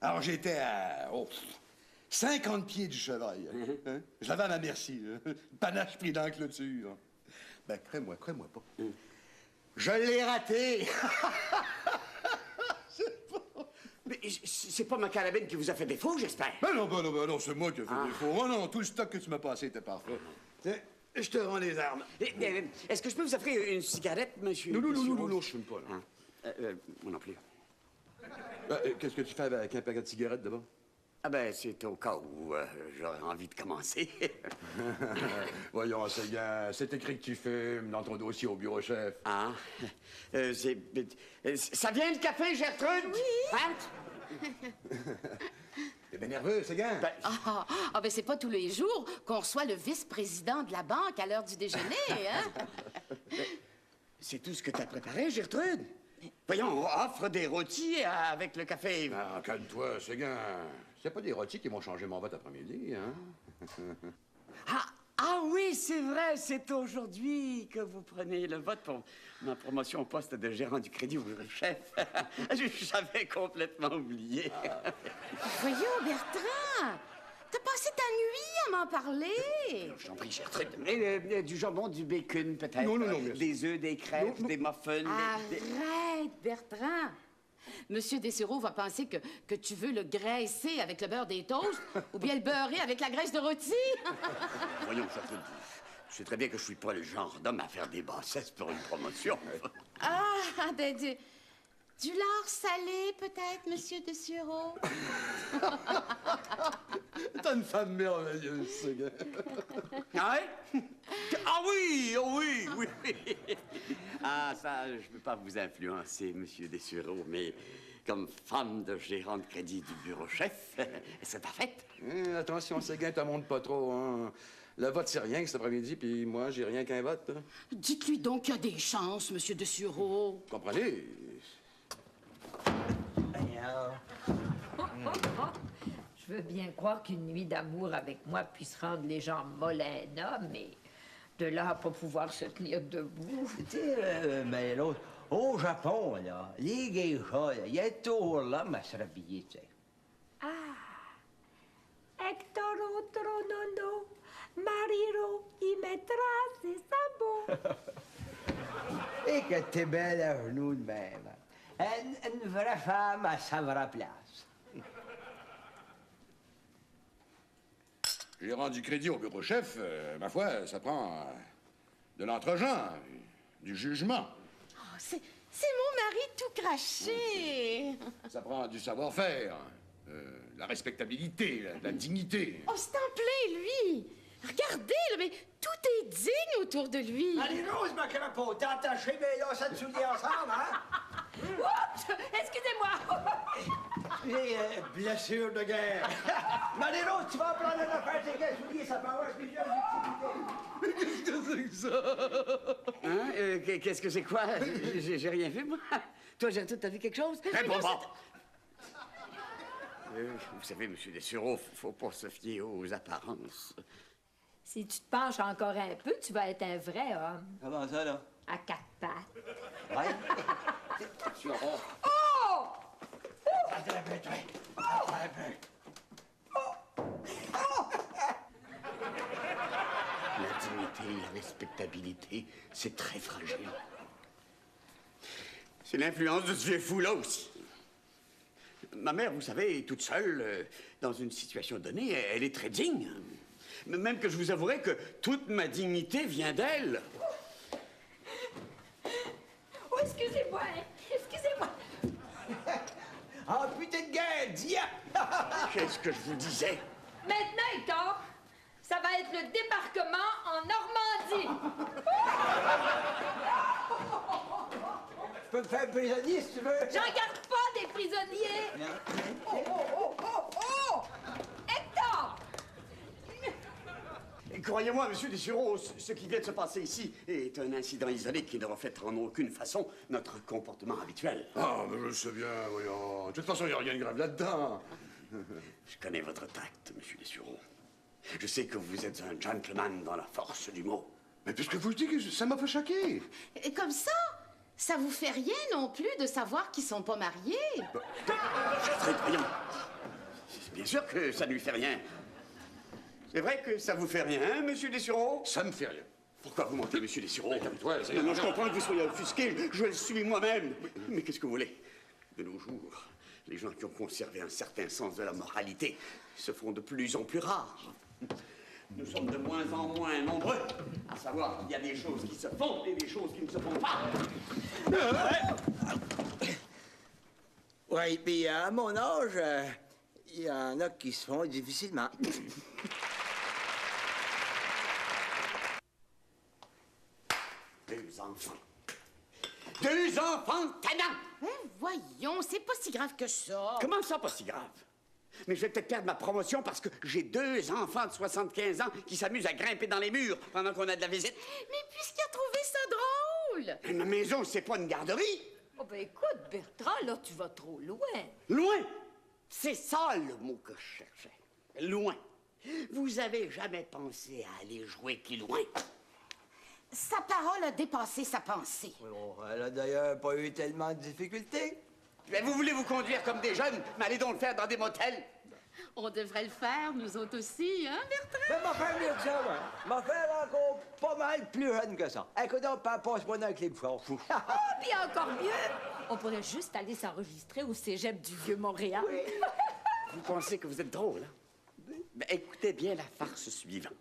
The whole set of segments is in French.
Alors, j'étais à 50 pieds du cheval. Hein? Je l'avais à ma merci. Hein? Panache pris dans la clôture. Ben, crois-moi pas. Je l'ai raté. Mais c'est pas ma carabine qui vous a fait défaut, j'espère? Ben non, c'est moi qui ai fait défaut. Oh non, tout le stock que tu m'as passé était parfait. Tiens, je te rends les armes. Est-ce que je peux vous offrir une cigarette, monsieur? Non, je fume pas, là. Moi non plus. Qu'est-ce que tu fais avec un paquet de cigarettes, d'abord? Ah ben, c'est au cas où j'aurais envie de commencer. Voyons, Séguin, c'est écrit que tu fumes dans ton dossier au bureau chef. Ah, ça vient le café, Gertrude? Oui. Hein? T'es bien nerveux, Séguin? Ben c'est pas tous les jours qu'on reçoit le vice-président de la banque à l'heure du déjeuner, hein? C'est tout ce que t'as préparé, Gertrude? Voyons, offre des rôtis avec le café. Ah, calme-toi, Séguin. C'est pas des rôtis qui vont changer mon vote après-midi, hein? Ah oui, c'est vrai, c'est aujourd'hui que vous prenez le vote pour ma promotion au poste de gérant du crédit au chef. J'avais complètement oublié. Voyons, Bertrand, t'as passé ta nuit à m'en parler. Je t'en prie, Gertrude. Du jambon, du bacon, peut-être. Non, merci. Des œufs, des crêpes, des muffins. Arrête, Bertrand. Monsieur Dessureau va penser que tu veux le graisser avec le beurre des toasts ou bien le beurrer avec la graisse de rôti. Voyons, Gertrude, tu sais très bien que je suis pas le genre d'homme à faire des bassesses pour une promotion. Du lard salé, peut-être, monsieur Dessureau? T'as une femme merveilleuse, Séguin. Ah oui? Ah oui. Ah, ça, je peux pas vous influencer, monsieur Dessureau, mais comme femme de gérant de crédit du bureau chef, c'est parfait. Attention, Séguin, t'en montes pas trop, hein. Le vote, c'est rien cet après-midi, puis moi, j'ai rien qu'un vote. Hein. Dites-lui donc qu'il y a des chances, monsieur Dessureau. Vous comprenez? Je veux bien croire qu'une nuit d'amour avec moi puisse rendre les gens molles à un homme, mais de là à pas pouvoir se tenir debout. Tu sais, mais l'autre, au Japon, là, les geishas, il y a toujours l'homme à se rhabiller, tu sais. Hector Tronono, Mariro, y mettra ses sabots. Et que t'es belle à genoux de même. Une vraie femme à sa vraie place. J'ai rendu crédit au bureau chef, ma foi, ça prend de l'entre-gens, du jugement. C'est mon mari tout craché. Ça prend du savoir-faire, la respectabilité, la dignité. Oh, c'est en plein, lui. Regardez, là, mais tout est digne autour de lui. Marie-Rose, ma crapaud, t'as attaché mes lacets de souliers ensemble, hein? Oups! Excusez-moi! J'ai blessure de guerre. Marie-Rose, tu vas prendre une affaire de tes souliers, ça peut avoir plusieurs utilités. Qu'est-ce que c'est que ça? Hein? Qu'est-ce que c'est quoi? J'ai rien vu, moi. Toi, Gertrude, t'as vu quelque chose? Vous savez, monsieur Dessureau, faut pas se fier aux apparences. Si tu te penches encore un peu, tu vas être un vrai homme. Comment ça, là? À quatre pattes. Ouais. Oh! Attends un peu, toi. Attends un peu. La dignité, la respectabilité, c'est très fragile. C'est l'influence de ce vieux fou-là aussi. Ma mère, vous savez, est toute seule, dans une situation donnée, elle est très digne. Même que je vous avouerai que toute ma dignité vient d'elle. Oh, excusez-moi! Excusez-moi! Ah, putain de guerre, dia! Qu'est-ce que je vous disais? Maintenant, Hector, ça va être le débarquement en Normandie. Je peux me faire prisonnier si tu veux. J'en garde pas des prisonniers. Oh! Hector! Croyez-moi, monsieur Dessureau, ce qui vient de se passer ici est un incident isolé qui ne reflète en aucune façon notre comportement habituel. Ah, mais je sais bien, voyons. De toute façon, il n'y a rien de grave là-dedans. Je connais votre tact, monsieur Dessureau. Je sais que vous êtes un gentleman dans la force du mot. Mais puisque vous le dites, ça m'a fait choquer. Et comme ça vous fait rien non plus de savoir qu'ils sont pas mariés. Gertrude, voyons. sûr que ça ne lui fait rien. C'est vrai que ça vous fait rien, hein, monsieur Dessureau? Ça me fait rien. Pourquoi vous mentez, monsieur Dessureau? Calme-toi, c'est... Non, je comprends que vous soyez offusqué, je le suis moi-même. Mais qu'est-ce que vous voulez? De nos jours, les gens qui ont conservé un certain sens de la moralité se font de plus en plus rares. Nous sommes de moins en moins nombreux à savoir qu'il y a des choses qui se font et des choses qui ne se font pas. Oui, puis à mon âge, il y en a qui se font difficilement. Deux enfants. Deux enfants tannants! Voyons, c'est pas si grave que ça. Comment ça, pas si grave? Mais je vais peut-être perdre ma promotion parce que j'ai deux enfants de 75 ans qui s'amusent à grimper dans les murs pendant qu'on a de la visite. Mais puisqu'il a trouvé ça drôle. Mais ma maison, c'est pas une garderie. Oh, ben écoute, Bertrand, là, tu vas trop loin. Loin. C'est ça le mot que je cherchais. Loin. Vous avez jamais pensé à aller jouer plus loin? Sa parole a dépassé sa pensée. Oh, elle a d'ailleurs pas eu tellement de difficultés. Mais vous voulez vous conduire comme des jeunes, mais allez donc le faire dans des motels. On devrait le faire, nous autres aussi, hein, Bertrand? Mais ma frère mieux que ça, moi. Ma frère encore pas mal plus jeune que ça. Écoute donc, passe-moi dans le clé de fort. Ah, puis encore mieux, on pourrait juste aller s'enregistrer au cégep du Vieux-Montréal. Vous pensez que vous êtes drôle, hein? Ben, écoutez bien la farce suivante.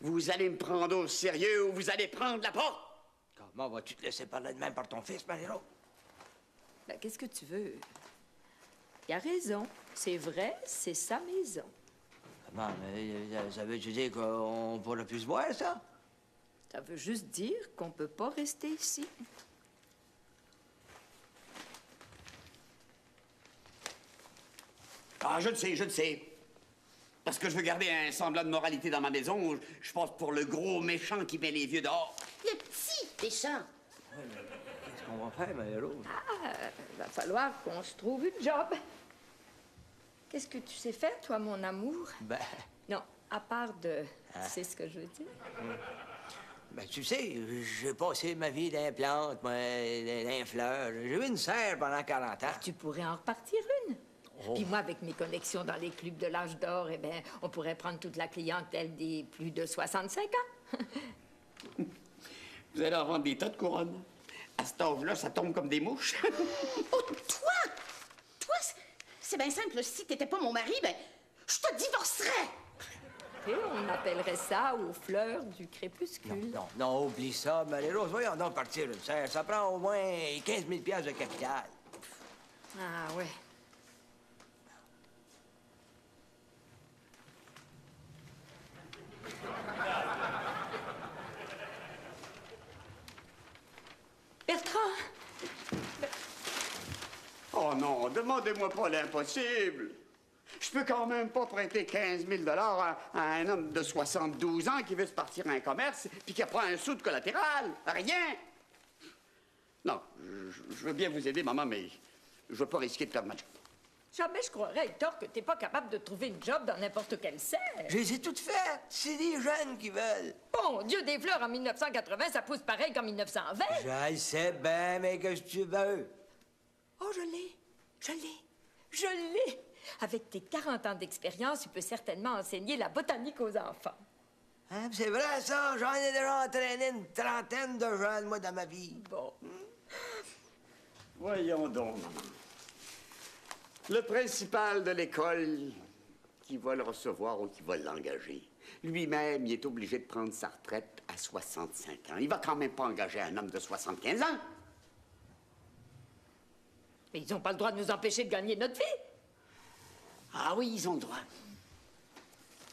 Vous allez me prendre au sérieux ou vous allez prendre la porte. Comment vas-tu te laisser parler de même par ton fils, Marie-Rose? Ben, qu'est-ce que tu veux? Il a raison. C'est vrai, c'est sa maison. Comment? Mais ça veut-tu dire qu'on pourra plus se voir, ça? Ça veut juste dire qu'on peut pas rester ici. Ah, je le sais. Parce que je veux garder un semblant de moralité dans ma maison, je pense pour le gros méchant qui met les vieux dehors. Le petit méchant. Qu'est-ce qu'on va faire, Marie-Rose? Il va falloir qu'on se trouve une job. Qu'est-ce que tu sais faire, toi, mon amour? Ben, Non, à part de... Tu sais ce que je veux dire? tu sais, j'ai passé ma vie dans les plantes, moi, dans les fleurs. J'ai eu une serre pendant 40 ans. Tu pourrais en repartir une. Puis moi, avec mes connexions dans les clubs de l'âge d'or, eh bien, on pourrait prendre toute la clientèle des plus de 65 ans. Vous allez en vendre des tas de couronnes. À cet âge-là, ça tombe comme des mouches. Oh, toi! Toi, c'est bien simple. Si t'étais pas mon mari, ben, je te divorcerais. Et on appellerait ça aux fleurs du crépuscule. Non, oublie ça, Marie-Rose. Voyons donc partir une serre. Ça prend au moins 15 000 piastres de capital. Ah, ouais. Bertrand! Oh non, demandez-moi pas l'impossible. Je peux quand même pas prêter 15 000 à un homme de 72 ans qui veut se partir à un commerce puis qui prend un sou de collatéral. Rien. Non, je veux bien vous aider, maman, mais je veux pas risquer de perdre ma job. Jamais je croirais, Hector, que t'es pas capable de trouver une job dans n'importe quelle serre. Je les ai toutes faites. C'est des jeunes qui veulent. Bon, Dieu des fleurs, en 1980, ça pousse pareil qu'en 1920. Je le sais bien, mais qu'est-ce que tu veux? Oh, je l'ai. Avec tes 40 ans d'expérience, tu peux certainement enseigner la botanique aux enfants. Hein, c'est vrai, ça. J'en ai déjà entraîné une trentaine de jeunes, moi, dans ma vie. Bon. Voyons donc, maman. Le principal de l'école qui va le recevoir ou qui va l'engager, lui-même, il est obligé de prendre sa retraite à 65 ans. Il va quand même pas engager un homme de 75 ans. Mais ils n'ont pas le droit de nous empêcher de gagner notre vie. Ah oui, ils ont le droit.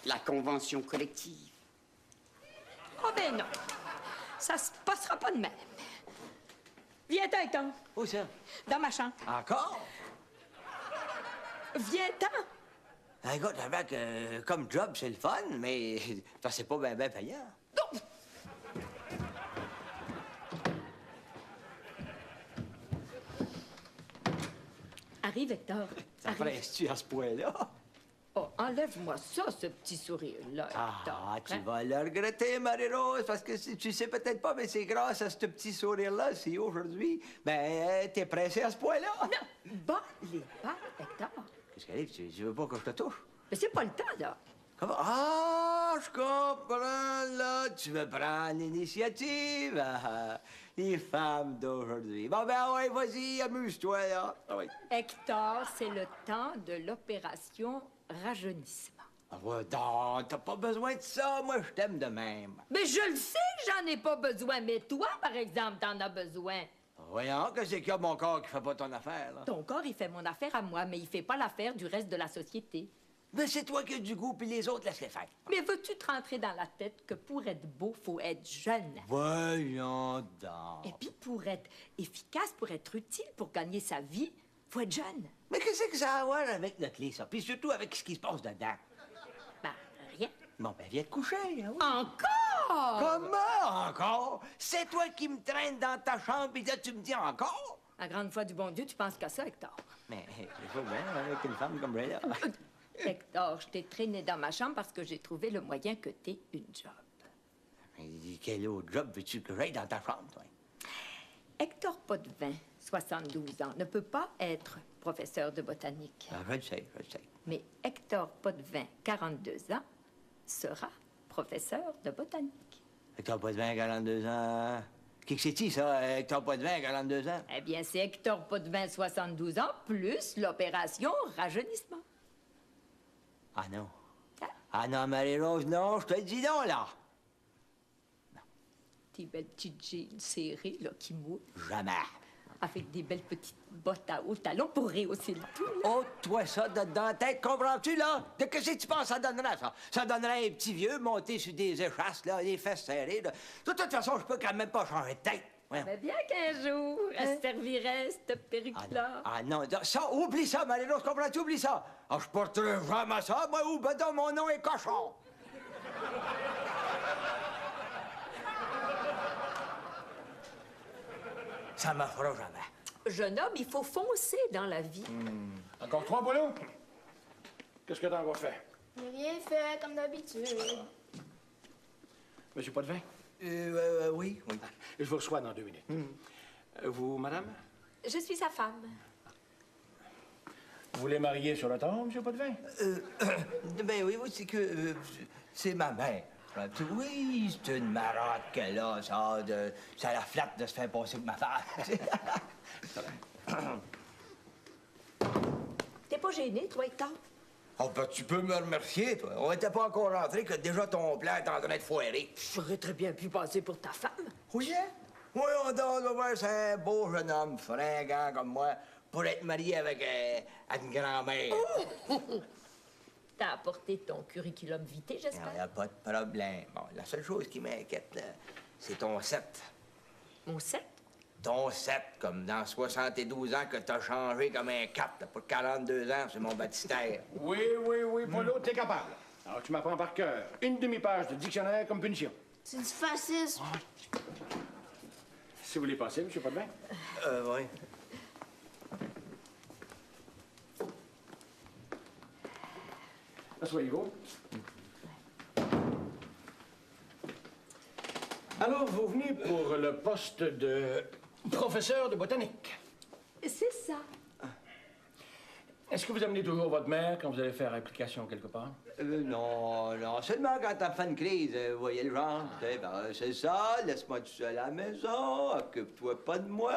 La convention collective. Oh ben non. Ça se passera pas de même. Viens-t'en, Hector. Où ça? Dans ma chambre. Encore? Viens-t'en. Écoute, avec, comme job, c'est le fun, mais c'est pas bien payant. Non. Arrive, Hector. Ça Arrive. presse-tu à ce point-là? Oh, enlève-moi ça, ce petit sourire-là, Hector. Ah, tu Hein? vas le regretter, Marie-Rose, parce que si tu sais peut-être pas, mais c'est grâce à ce petit sourire-là, si aujourd'hui, t'es pressé à ce point-là. Non, bats les pas, Hector. Qu'est-ce qui arrive? Tu veux pas que je te touche? Mais c'est pas le temps, là. Comment? Ah, je comprends, là. Tu veux prendre l'initiative. Les femmes d'aujourd'hui. Bon, ben, ouais, vas-y, amuse-toi, là. Ah, ouais. Hector, c'est le temps de l'opération rajeunissement. Ah, ouais, donc, t'as pas besoin de ça. Moi, je t'aime de même. Mais je le sais, j'en ai pas besoin. Mais toi, par exemple, t'en as besoin. Voyons, que c'est qu'il y a mon corps qui fait pas ton affaire, là? Ton corps, il fait mon affaire à moi, mais il fait pas l'affaire du reste de la société. Mais c'est toi qui as du goût, puis les autres, laisse-les faire. Mais veux-tu te rentrer dans la tête que pour être beau, faut être jeune? Voyons donc. Et puis pour être efficace, pour être utile, pour gagner sa vie, faut être jeune. Mais qu'est-ce que ça a à voir avec notre lit, ça? Puis surtout avec ce qui se passe dedans. Ben, rien. Bon, ben, viens te coucher, hein, oui. Encore? Comment encore? C'est toi qui me traînes dans ta chambre, et là, tu me dis encore? La grande foi du bon Dieu, tu penses qu'à ça, Hector? Mais c'est pas bien avec une femme comme Raya. Hector, je t'ai traîné dans ma chambre parce que j'ai trouvé le moyen que t'aies une job. Mais quel autre job veux-tu que j'aille dans ta chambre, toi? Hector Potvin, 72 ans, ne peut pas être professeur de botanique. Ah, je le sais, je le sais. Mais Hector Potvin, 42 ans, sera professeur de botanique. Hector Potvin, 42 ans. Qui que c'est-tu, ça, Hector Potvin, 42 ans? Eh bien, c'est Hector Potvin, 72 ans, plus l'opération rajeunissement. Ah non. Ah non, Marie-Rose, non, je te le dis non, là. Des belles petites jeans serrées, là, qui mouillent, Jamais. avec des belles petites bottes à hauts talons pour rehausser le tout, là. Ôte-toi ça de dans la tête, comprends-tu, là? De qu'est-ce que tu penses ça donnerait, ça? Ça donnerait un petit vieux monté sur des échasses, là, les fesses serrées, là. De toute façon, je peux quand même pas changer de tête. Voyons. Mais bien qu'un jour, elle servirait cette perruque-là. Non, ça, oublie ça, Marie-Rose, comprends-tu? Oublie ça. Ah, je porterai jamais ça, moi, ou ben donc, mon nom est cochon. Ça me fera jamais. Jeune homme, il faut foncer dans la vie. Encore 3 boulots? Qu'est-ce que t'en vas faire? J'ai rien fait, comme d'habitude. Monsieur Potvin, Oui. je vous reçois dans 2 minutes. Vous, madame? Je suis sa femme. Vous voulez marier sur le temps, monsieur Potvin? Ben oui, c'est que c'est ma mère. Oui, c'est une marotte qu'elle a, ça la flatte de se faire passer pour ma femme. T'es pas gêné, toi, Hector? Oh, ben, tu peux me remercier, toi. On était pas encore rentré que déjà ton plan est en train de foirer. J'aurais très bien pu passer pour ta femme. Oui, hein? Oui, on doit voir, c'est un beau jeune homme, fringant comme moi, pour être marié avec une grand-mère. T'as apporté ton curriculum vitae, Il j'espère? n'y a pas de problème. Bon, la seule chose qui m'inquiète, là, c'est ton 7. Mon 7? Ton 7, comme dans 72 ans que t'as changé comme un cap. T'as pas 42 ans, c'est mon baptistère. Oui, Polo, t'es capable. Alors, tu m'apprends par cœur. Une demi-page de dictionnaire comme punition. C'est du fascisme. Si vous voulez passer, monsieur Potvin. Oui. Asseyez-vous. Alors, vous venez pour le poste de professeur de botanique. C'est ça. Est-ce que vous amenez toujours votre mère quand vous allez faire application quelque part? Non, seulement quand t'as fait une crise, vous voyez le genre. Ben, c'est ça, laisse-moi tout seul à la maison, occupe-toi pas de moi.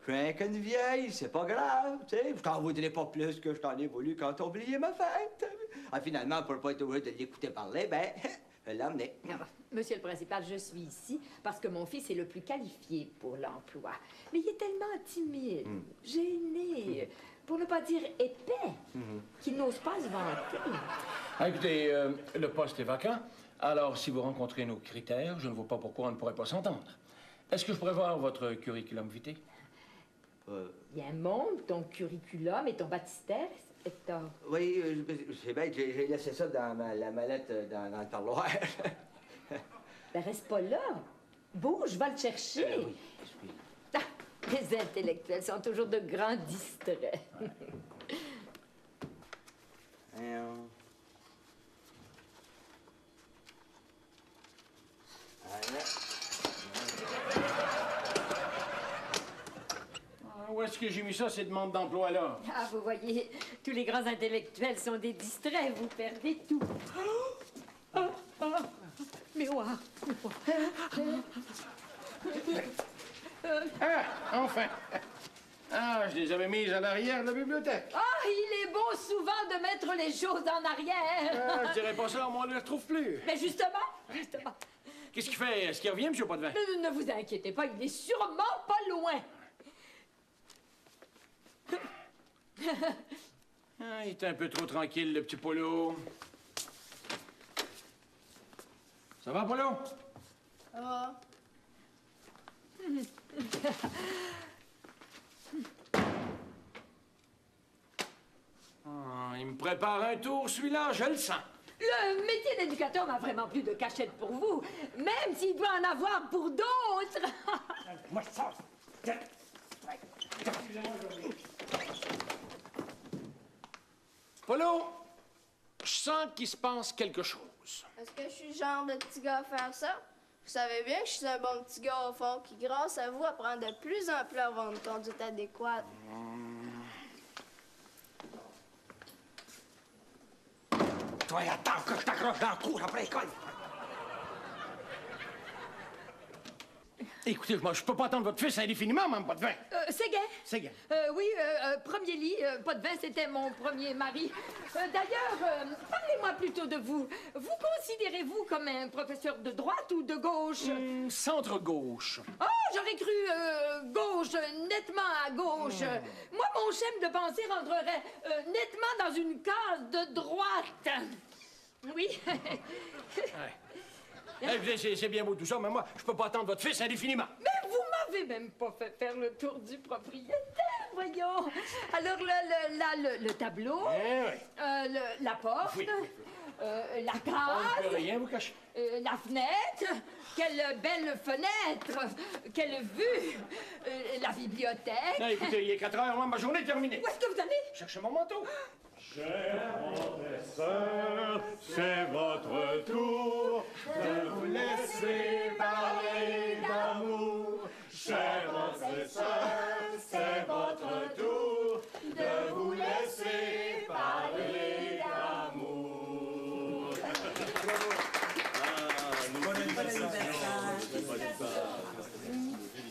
Je suis rien qu'une vieille, c'est pas grave, tu sais. Je t'en voudrais pas plus que je t'en ai voulu quand t'as oublié ma fête. Ah, finalement, pour pas être obligé de l'écouter parler, ben, je l'ai emmené. Monsieur le principal, je suis ici parce que mon fils est le plus qualifié pour l'emploi. Mais il est tellement timide, gêné, pour ne pas dire épais, qu'il n'ose pas se vanter. Ah, écoutez, le poste est vacant. Alors, si vous rencontrez nos critères, je ne vois pas pourquoi on ne pourrait pas s'entendre. Est-ce que je pourrais voir votre curriculum vitae? Bien, montre ton curriculum et ton baptistère, Hector. Oui, c'est bête, j'ai laissé ça dans la mallette dans le parloir. Ben, reste pas là. Bouge, va le chercher. Oui, excuse. Ah, les intellectuels sont toujours de grands distraits. Où est-ce que j'ai mis ça, ces demandes d'emploi-là? Ah, vous voyez, tous les grands intellectuels sont des distraits. Vous perdez tout. Mais ouais. Ah, enfin! Ah, je les avais mises à l'arrière de la bibliothèque. Ah, il est bon souvent de mettre les choses en arrière. Je dirais pas ça, moi, on ne les retrouve plus. Mais justement. Qu'est-ce qu'il fait? Est-ce qu'il revient, M. Potvin? Ne vous inquiétez pas, il est sûrement pas loin. Ah, il est un peu trop tranquille, le petit Polo. Ça va, Polo? Ah. Ah, il me prépare un tour, celui-là, je le sens. Le métier d'éducateur n'a vraiment plus de cachette pour vous, même s'il doit en avoir pour d'autres. Moi, ça. Polo, je sens qu'il se passe quelque chose. Est-ce que je suis le genre de petit gars à faire ça? Vous savez bien que je suis un bon petit gars au fond qui, grâce à vous, apprend de plus en plus à avoir une conduite adéquate. Toi, attends que je t'accroche dans le cou après l'école. Écoutez, moi, je peux pas attendre votre fils indéfiniment, Mme Potvin. Séguin? Séguin. Oui, premier lit, Potvin, c'était mon premier mari. D'ailleurs, parlez-moi plutôt de vous. Vous considérez-vous comme un professeur de droite ou de gauche? Centre-gauche. Oh, j'aurais cru gauche, nettement à gauche. Moi, mon schème de pensée rentrerait nettement dans une case de droite. Oui. C'est bien beau tout ça, mais moi, je peux pas attendre votre fils indéfiniment. Mais vous m'avez même pas fait faire le tour du propriétaire, voyons. Alors, le tableau, la porte, Oui. la On ne case, peut rien vous cacher. la fenêtre. Quelle belle fenêtre, quelle vue, la bibliothèque. Non, écoutez, il est 4 heures, moi, ma journée est terminée. Où est-ce que vous allez? Cherchez mon manteau. Chers professeurs, c'est votre tour de vous laisser parler d'amour. Chers professeurs, c'est votre tour de vous laisser parler d'amour.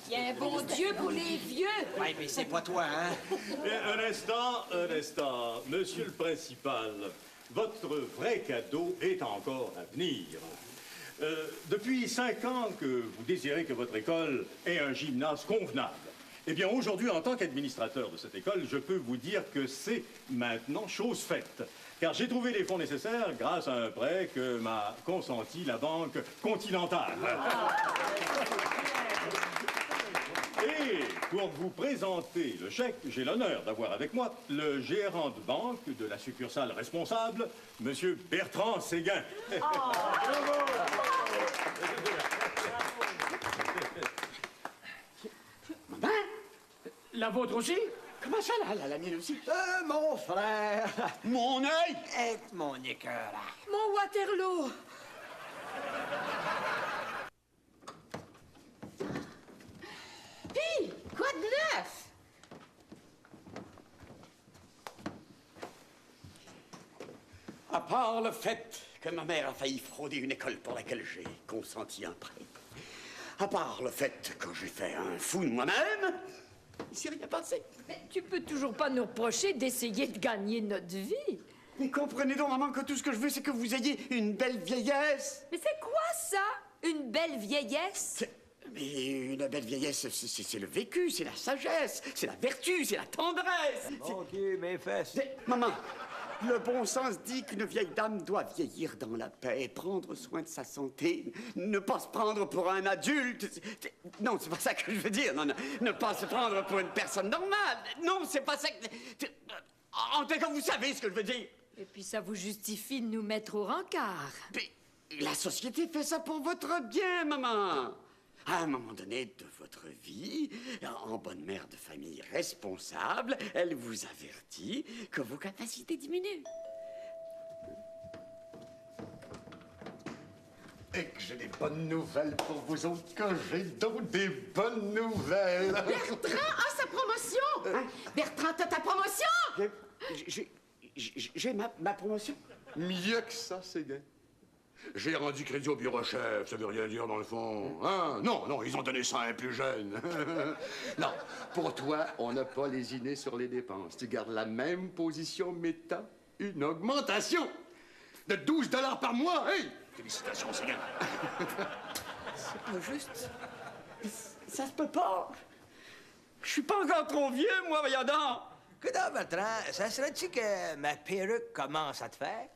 Il y a un bon Dieu pour les vieux. Ouais, mais c'est pas toi, hein? Bien, un instant. Monsieur le principal, votre vrai cadeau est encore à venir. Depuis 5 ans que vous désirez que votre école ait un gymnase convenable. Eh bien, aujourd'hui, en tant qu'administrateur de cette école, je peux vous dire que c'est maintenant chose faite. Car j'ai trouvé les fonds nécessaires grâce à un prêt que m'a consenti la Banque Continentale. Et pour vous présenter le chèque, j'ai l'honneur d'avoir avec moi le gérant de banque de la succursale responsable, Monsieur Bertrand Séguin. Maman? La vôtre aussi? Comment ça, la mienne aussi? Mon frère. Mon œil! Et mon écœur. Mon Waterloo. Puis, quoi de neuf? À part le fait que ma mère a failli frauder une école pour laquelle j'ai consenti un prêt, à part le fait que j'ai fait un fou de moi-même, il s'est rien passé. Mais tu peux toujours pas nous reprocher d'essayer de gagner notre vie. Mais comprenez donc, maman, que tout ce que je veux, c'est que vous ayez une belle vieillesse. Mais c'est quoi ça, une belle vieillesse? Mais une belle vieillesse, c'est le vécu, c'est la sagesse, c'est la vertu, c'est la tendresse. Mon Dieu, mes fesses. Maman, le bon sens dit qu'une vieille dame doit vieillir dans la paix, prendre soin de sa santé, ne pas se prendre pour un adulte. Non, c'est pas ça que je veux dire. Non, ne pas se prendre pour une personne normale. Non, c'est pas ça que... En tout cas, vous savez ce que je veux dire. Et puis ça vous justifie de nous mettre au rencard. Mais la société fait ça pour votre bien, maman. À un moment donné de votre vie, en bonne mère de famille responsable, elle vous avertit que vos capacités diminuent. Et que j'ai des bonnes nouvelles pour vous autres, que j'ai donc des bonnes nouvelles. Bertrand, ah, ça promotion! Bertrand, t'as ta promotion! J'ai ma promotion. Mieux que ça, c'est gay. J'ai rendu crédit au bureau chef, ça veut rien dire dans le fond. Hein? Non, ils ont donné ça à un plus jeune. Non, pour toi, on n'a pas lésiné sur les dépenses. Tu gardes la même position, mais t'as une augmentation de 12 $ par mois. Hey! Félicitations, c'est gay. C'est pas juste. Ça se peut pas. Je suis pas encore trop vieux, moi, voyons donc. Que donc, Bertrand, ça serait-tu que ma perruque commence à te faire?